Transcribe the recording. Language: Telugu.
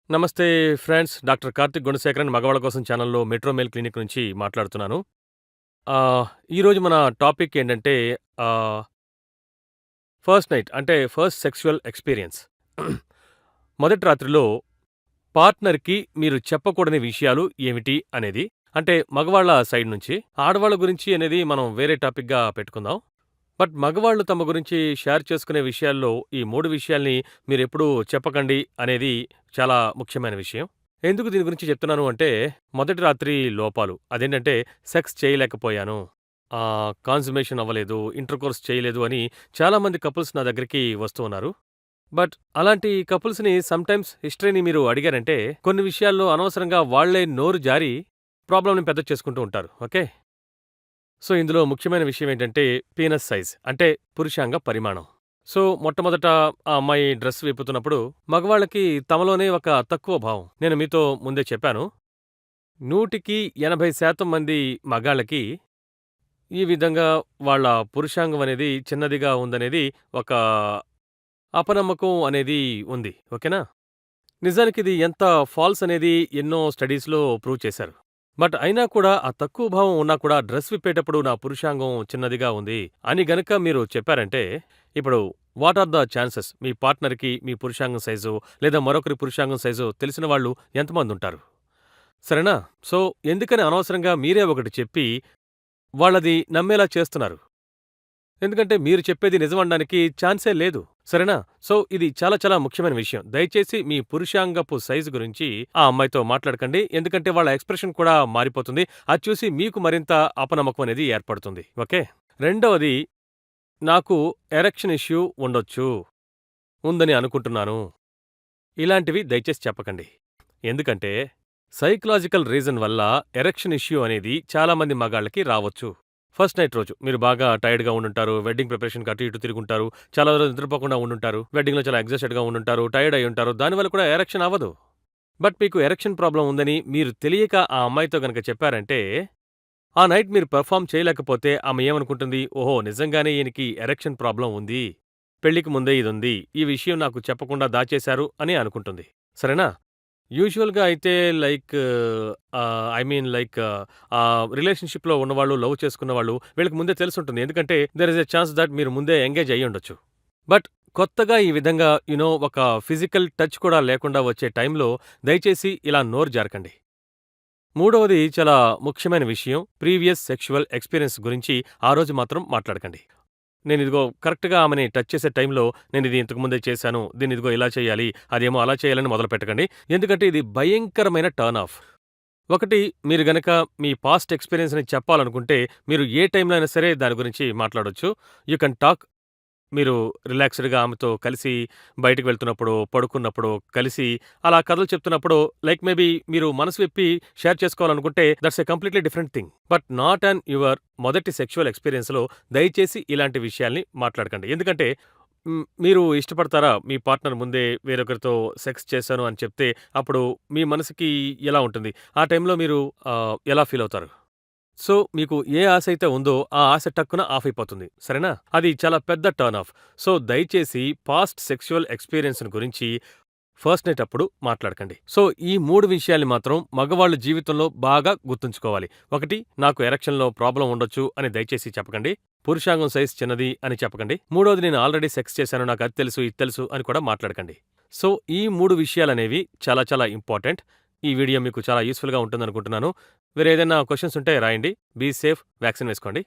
నమస్తే ఫ్రెండ్స్. డాక్టర్ కార్తిక్ గుణశేఖరన్ మగవాళ్ళ కోసం ఛానల్‌లో మెట్రో మెయిల్ క్లినిక్ నుంచి మాట్లాడుతున్నాను. ఈరోజు మన టాపిక్ ఏంటంటే ఆహ్, ఫస్ట్ నైట్ అంటే ఫస్ట్ సెక్సువల్ ఎక్స్‌పీరియన్స్. మొదటి రాత్రిలో పార్ట్నర్‌కి మీరు చెప్పకూడని విషయాలు ఏమిటి అనేది. అంటే మగవాళ్ళ సైడ్ నుంచి. ఆడవాళ్ళ గురించి అనేది మనం వేరే టాపిక్‌గా పెట్టుకుందాం. బట్ మగవాళ్ళు తమ గురించి షేర్ చేసుకునే విషయాల్లో ఈ 3 విషయాల్ని మీరెప్పుడూ చెప్పకండి అనేది చాలా ముఖ్యమైన విషయం. ఎందుకు దీని గురించి చెప్తున్నాను అంటే, మొదటి రాత్రి లోపాలు. అదేంటంటే, సెక్స్ చేయలేకపోయాను, కాన్సుమేషన్ అవ్వలేదు, ఇంటర్‌కోర్స్ చేయలేదు అని చాలామంది కపుల్స్ నా దగ్గరికి వస్తూ ఉన్నారు. బట్ అలాంటి కపుల్స్‌ని సమ్‌టైమ్స్ హిస్టరీని మీరు అడిగారంటే, కొన్ని విషయాల్లో అనవసరంగా వాళ్ళే నోరు జారి ప్రాబ్లమ్‌ని పెద్ద చేసుకుంటూ ఉంటారు. ఓకే. సో, ఇందులో ముఖ్యమైన విషయం ఏంటంటే, పీనస్ సైజ్ అంటే పురుషాంగ పరిమాణం. సో, మొట్టమొదట ఆ అమ్మాయి డ్రెస్ విప్పుతున్నప్పుడు మగవాళ్ళకి తమలోనే ఒక తక్కువ భావం. నేను మీతో ముందే చెప్పాను. 100కి 80% మంది మగాళ్ళకి ఈ విధంగా వాళ్ళ పురుషాంగం అనేది చిన్నదిగా ఉందనేది ఒక అపనమ్మకం అనేది ఉంది. ఓకేనా? నిజానికిది ఎంత ఫాల్స్ అనేది ఎన్నో స్టడీస్‌లో ప్రూవ్ చేశారు. బట్ అయినా కూడా ఆ తక్కువ భావం ఉన్నా కూడా డ్రెస్ విప్పేటప్పుడు నా పురుషాంగం చిన్నదిగా ఉంది అని గనక మీరు చెప్పారంటే, ఇప్పుడు వాట్ ఆర్ ద ఛాన్సెస్ మీ పార్ట్నర్‌కి మీ పురుషాంగం సైజు లేదా మరొకరి పురుషాంగం సైజు తెలిసిన వాళ్ళు ఎంతమందుంటారు? సరేనా? సో, ఎందుకని అనవసరంగా మీరే ఒకటి చెప్పి వాళ్ళది నమ్మేలా చేస్తున్నారు? ఎందుకంటే మీరు చెప్పేది నిజమనడానికి ఛాన్సే లేదు. సరేనా? సో, ఇది చాలా చాలా ముఖ్యమైన విషయం. దయచేసి మీ పురుషాంగపు సైజు గురించి ఆ అమ్మాయితో మాట్లాడకండి. ఎందుకంటే వాళ్ళ ఎక్స్‌ప్రెషన్ కూడా మారిపోతుంది. అది చూసి మీకు మరింత అపనమ్మకం అనేది ఏర్పడుతుంది. ఓకే. రెండవది, నాకు ఎరెక్షన్ ఇష్యూ ఉండొచ్చు, ఉందని అనుకుంటున్నాను. ఇలాంటివి దయచేసి చెప్పకండి. ఎందుకంటే సైకలాజికల్ రీజన్ వల్ల ఎరెక్షన్ ఇష్యూ అనేది చాలామంది మగాళ్ళకి రావచ్చు. ఫస్ట్ నైట్ రోజు మీరు బాగా టైర్డ్‌గా ఉండుంటారు. వెడ్డింగ్ ప్రిపరేషన్‌కి అటు ఇటు తిరుగుంటారు. చాలా రోజులు నిద్రపోకుండా ఉండుంటారు. వెడ్డింగ్‌లో చాలా ఎగ్జాస్టెడ్‌గా ఉండుంటారు. టైర్డ్ అయ్యుంటారు. దానివల్ల కూడా ఎరెక్షన్ అవ్వదు. బట్ మీకు ఎరెక్షన్ ప్రాబ్లమ్ ఉందని మీరు తెలియక ఆ అమ్మాయితో గనక చెప్పారంటే, ఆ నైట్ మీరు పెర్ఫార్మ్ చేయలేకపోతే ఆమె ఏమనుకుంటుంది? ఓహో! నిజంగానే ఈయనకి ఎరెక్షన్ ప్రాబ్లమ్ ఉంది. పెళ్ళికి ముందే ఇదుంది. ఈ విషయం నాకు చెప్పకుండా దాచేశారు అని అనుకుంటుంది. సరేనా? యూజువల్‌గా అయితే లైక్ ఐ మీన్ లైక్ రిలేషన్‌షిప్‌లో ఉన్నవాళ్ళు, లవ్ చేసుకున్నవాళ్ళు వీళ్ళకి ముందే తెలిసుంటుంది. ఎందుకంటే there is a chance that మీరు ముందే ఎంగేజ్ అయ్యుండొచ్చు. బట్ కొత్తగా ఈ విధంగా ఒక ఫిజికల్ టచ్ కూడా లేకుండా వచ్చే టైంలో దయచేసి ఇలా నోరు జారకండి. మూడవది చాలా ముఖ్యమైన విషయం. ప్రీవియస్ సెక్షువల్ ఎక్స్‌పీరియన్స్ గురించి ఆ రోజు మాత్రం మాట్లాడకండి. నేనిదిగో కరెక్ట్‌గా ఆమెని టచ్ చేసే టైంలో నేనిది ఇంతకు ముందే చేశాను. దీన్నిదిగో ఇలా చేయాలి, అదేమో అలా చేయాలని మొదలుపెట్టకండి. ఎందుకంటే ఇది భయంకరమైన టర్న్ ఆఫ్. ఒకటి, మీరు గనక మీ పాస్ట్ ఎక్స్‌పీరియన్స్‌ని చెప్పాలనుకుంటే మీరు ఏ టైంలో అయినా సరే దాని గురించి మాట్లాడొచ్చు. You can talk. మీరు రిలాక్స్‌డ్‌గా ఆమెతో కలిసి బయటికి వెళ్తున్నప్పుడో, పడుకున్నప్పుడో, కలిసి అలా కథలు చెప్తున్నప్పుడో లైక్ మేబీ మీరు మనసు విప్పి షేర్ చేసుకోవాలనుకుంటే that's a completely different thing. But not on your మొదటి సెక్సువల్ ఎక్స్‌పీరియన్స్‌లో దయచేసి ఇలాంటి విషయాల్ని మాట్లాడకండి. ఎందుకంటే మీరు ఇష్టపడతారా? మీ పార్ట్నర్ ముందే వేరొకరితో సెక్స్ చేశాను అని చెప్తే అప్పుడు మీ మనసుకి ఎలా ఉంటుంది? ఆ టైంలో మీరు ఎలా ఫీల్ అవుతారు? సో, మీకు ఏ ఆశ అయితే ఉందో, ఆ ఆశ టక్కున ఆఫ్ అయిపోతుంది. సరేనా? అది చాలా పెద్ద టర్న్ ఆఫ్. సో, దయచేసి పాస్ట్ సెక్సువల్ ఎక్స్‌పీరియన్స్‌ని గురించి ఫస్ట్ నైట్ అప్పుడు మాట్లాడకండి. సో, ఈ 3 విషయాల్ని మాత్రం మగవాళ్ళు జీవితంలో బాగా గుర్తుంచుకోవాలి. ఒకటి, నాకు ఎరెక్షన్‌లో ప్రాబ్లమ్ ఉండొచ్చు అని దయచేసి చెప్పకండి. పురుషాంగం సైజ్ చిన్నది అని చెప్పకండి. మూడోది, నేను ఆల్రెడీ సెక్స్ చేశాను, నాకు అది తెలుసు, ఇది తెలుసు అని కూడా మాట్లాడకండి. సో, ఈ 3 విషయాలనేవి చాలా చాలా ఇంపార్టెంట్. ఈ వీడియో మీకు చాలా యూజ్‌ఫుల్‌గా ఉంటుందనుకుంటున్నాను. వేరే ఏదైనా క్వెషన్స్ ఉంటే రాయండి. Be safe. వ్యాక్సిన్ వేసుకోండి.